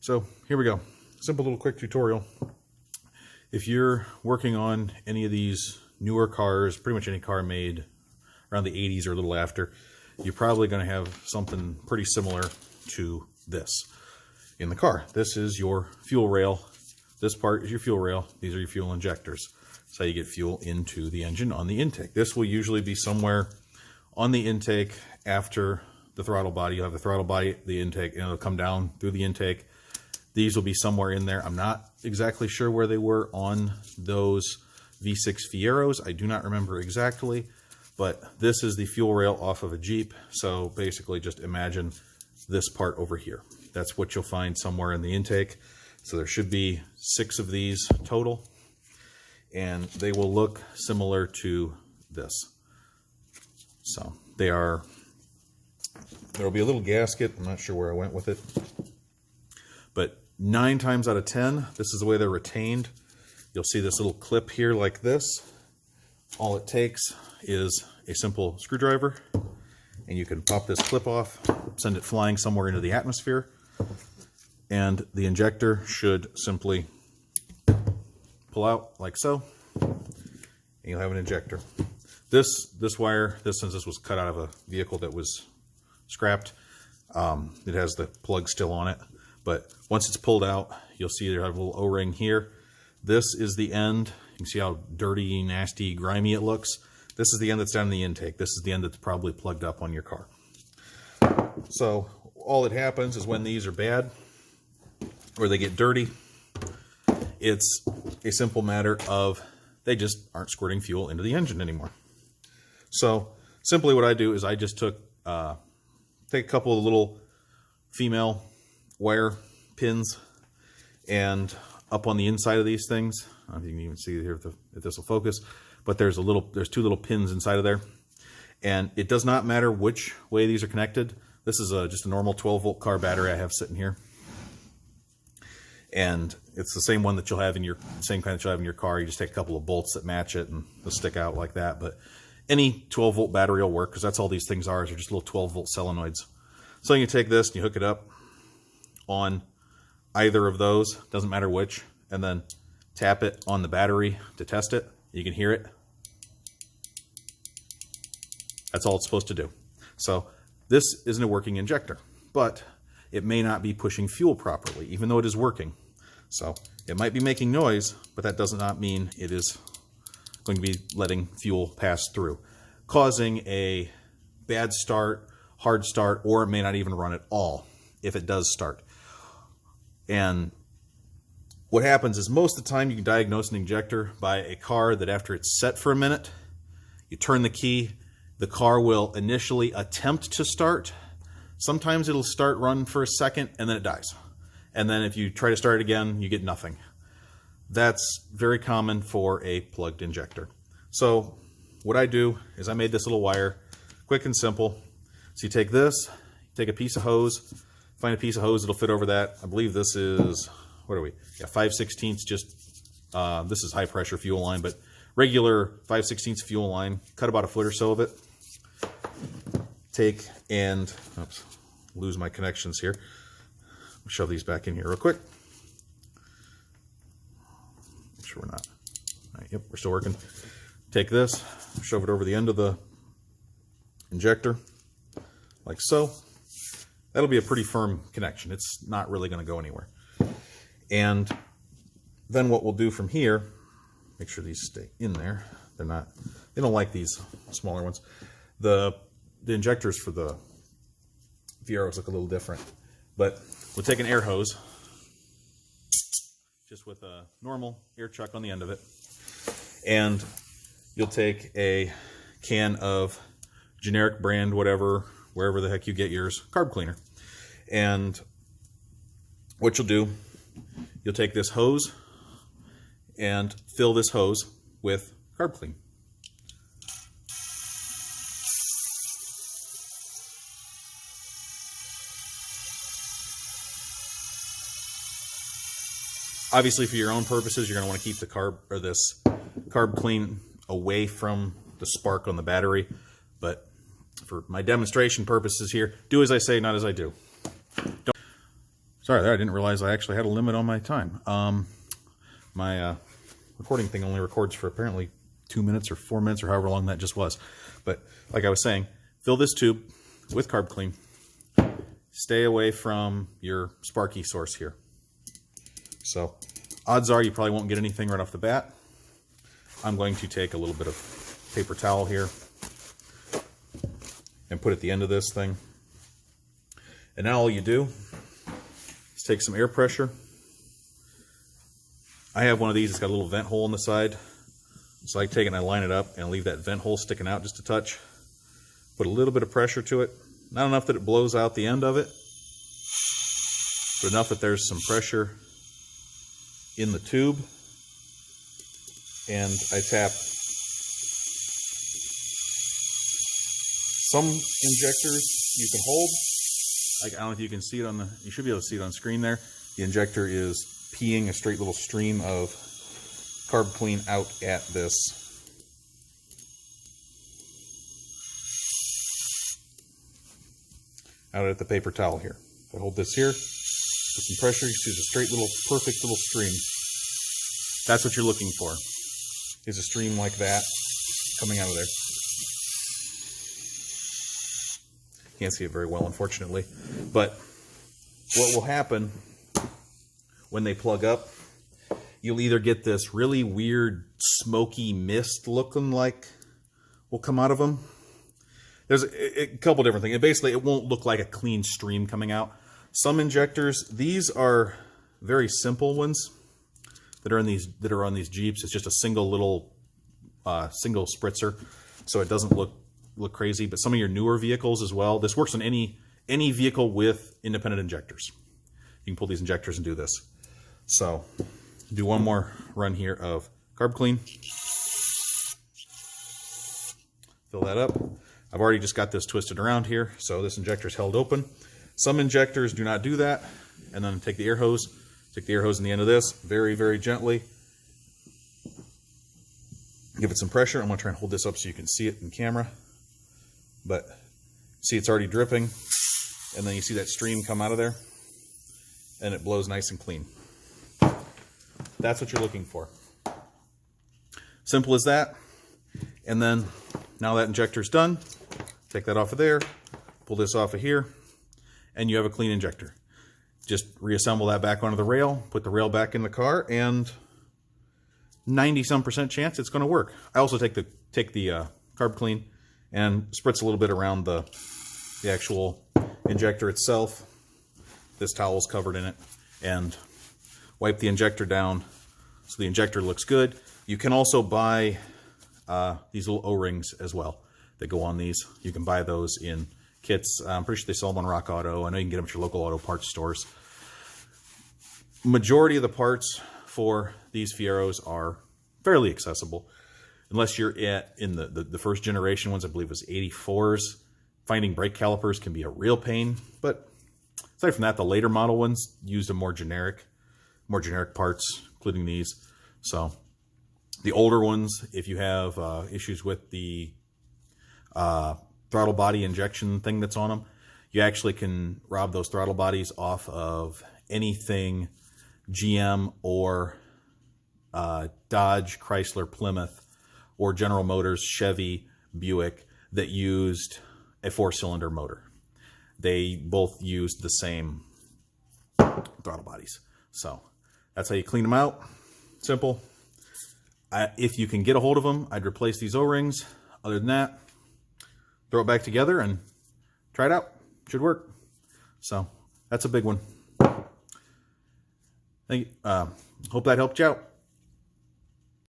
So here we go. Simple little quick tutorial. If you're working on any of these newer cars, pretty much any car made around the 80s or a little after, you're probably going to have something pretty similar to this in the car. This is your fuel rail. This part is your fuel rail. These are your fuel injectors. That's how you get fuel into the engine on the intake. This will usually be somewhere on the intake after the throttle body. You'll have the throttle body, the intake, and it'll come down through the intake. These will be somewhere in there. I'm not exactly sure where they were on those V6 Fieros. I do not remember exactly, but this is the fuel rail off of a Jeep. So basically just imagine this part over here. That's what you'll find somewhere in the intake. So there should be 6 of these total, and they will look similar to this. So they are, there'll be a little gasket. I'm not sure where I went with it, but 9 times out of 10, this is the way they're retained. You'll see this little clip here like this. All it takes is a simple screwdriver, and you can pop this clip off, send it flying somewhere into the atmosphere, and the injector should simply pull out like so, and you'll have an injector. This wire, since this was cut out of a vehicle that was scrapped, it has the plug still on it. But once it's pulled out, you'll see there have a little O-ring here. This is the end. You can see how dirty, nasty, grimy it looks. This is the end that's down in the intake. This is the end that's probably plugged up on your car. So all that happens is when these are bad or they get dirty, it's a simple matter of they just aren't squirting fuel into the engine anymore. So simply what I do is I just take a couple of little female wire pins, and up on the inside of these things, I don't know if you can even see here if this will focus, but there's 2 little pins inside of there, and it does not matter which way these are connected. This is just a normal 12-volt car battery I have sitting here, and it's the same one that you'll have in your car. You just take a couple of bolts that match it, and they'll stick out like that. But any 12-volt battery will work, because that's all these things are. They're just little 12-volt solenoids. So you take this and you hook it up on either of those, doesn't matter which, and then tap it on the battery to test it. You can hear it. That's all it's supposed to do. So this isn't a working injector, but it may not be pushing fuel properly, even though it is working. So it might be making noise, but that does not mean it is going to be letting fuel pass through, causing a bad start, hard start, or it may not even run at all if it does start. And what happens is most of the time you can diagnose an injector by a car that after it's set for a minute, you turn the key, the car will initially attempt to start. Sometimes it'll start, run for a second, and then it dies. And then if you try to start it again, you get nothing. That's very common for a plugged injector. So what I do is I made this little wire, quick and simple. So you take this, take a piece of hose, find a piece of hose that'll fit over that. I believe this is, what are we? Yeah, 5/16, just, this is high pressure fuel line, but regular 5/16 fuel line, cut about a foot or so of it. Take and, oops, lose my connections here. I'll shove these back in here real quick. Make sure we're not. All right, yep, we're still working. Take this, shove it over the end of the injector, like so. That'll be a pretty firm connection. It's not really going to go anywhere. And then what we'll do from here, make sure these stay in there. They don't like these smaller ones. The injectors for the Fieros look a little different, but we'll take an air hose, just with a normal air chuck on the end of it, and you'll take a can of generic brand, whatever, wherever the heck you get yours, carb cleaner. And what you'll do, you'll take this hose and fill this hose with carb clean. Obviously, for your own purposes, you're going to want to keep the this carb clean away from the spark on the battery. But for my demonstration purposes here, do as I say, not as I do. Sorry there, I didn't realize I actually had a limit on my time. My recording thing only records for apparently 2 minutes or 4 minutes or however long that just was. But like I was saying, fill this tube with carb clean. Stay away from your sparky source here. So odds are you probably won't get anything right off the bat. I'm going to take a little bit of paper towel here and put at the end of this thing. And now all you do is take some air pressure. I have one of these, it's got a little vent hole in the side. So I take it and I line it up and leave that vent hole sticking out just a touch. Put a little bit of pressure to it. Not enough that it blows out the end of it, but enough that there's some pressure in the tube. And I tap some injectors you can hold. I don't know if you can see it on the, you should be able to see it on screen there. The injector is peeing a straight little stream of carb clean out at this. Out at the paper towel here. If I hold this here, with some pressure, you see a straight little, perfect little stream. That's what you're looking for, is a stream like that coming out of there. Can't see it very well, unfortunately. But what will happen when they plug up, you'll either get this really weird smoky mist looking like will come out of them. There's a couple different things. Basically, it won't look like a clean stream coming out. Some injectors, these are very simple ones that are on these Jeeps. It's just a single little single spritzer, so it doesn't look crazy. But some of your newer vehicles as well. This works on any vehicle with independent injectors. You can pull these injectors and do this. So do one more run here of carb clean. Fill that up. I've already just got this twisted around here, so this injector is held open. Some injectors do not do that. And then take the air hose. Stick the air hose in the end of this very, very gently. Give it some pressure. I'm going to try and hold this up so you can see it in camera. But see, it's already dripping, and then you see that stream come out of there, and it blows nice and clean. That's what you're looking for. Simple as that. And then now that injector's done, take that off of there, pull this off of here, and you have a clean injector. Just reassemble that back onto the rail, put the rail back in the car, and 90-some% chance it's going to work. I also take the carb clean and spritz a little bit around the actual injector itself. This towel's covered in it, and wipe the injector down so the injector looks good. You can also buy these little O-rings as well that go on these. You can buy those in kits. I'm pretty sure they sell them on Rock Auto. I know you can get them at your local auto parts stores. Majority of the parts for these Fieros are fairly accessible. Unless you're in the first generation ones, I believe it was 84s. Finding brake calipers can be a real pain, but aside from that, the later model ones used a more generic parts, including these. So the older ones, if you have issues with the throttle body injection thing that's on them, you actually can rob those throttle bodies off of anything GM or Dodge, Chrysler, Plymouth, or General Motors, Chevy, Buick that used a 4-cylinder motor. They both used the same throttle bodies. So that's how you clean them out. Simple. If you can get a hold of them, I'd replace these O-rings. Other than that, throw it back together and try it out. Should work. So that's a big one. Thank you. Hope that helped you out.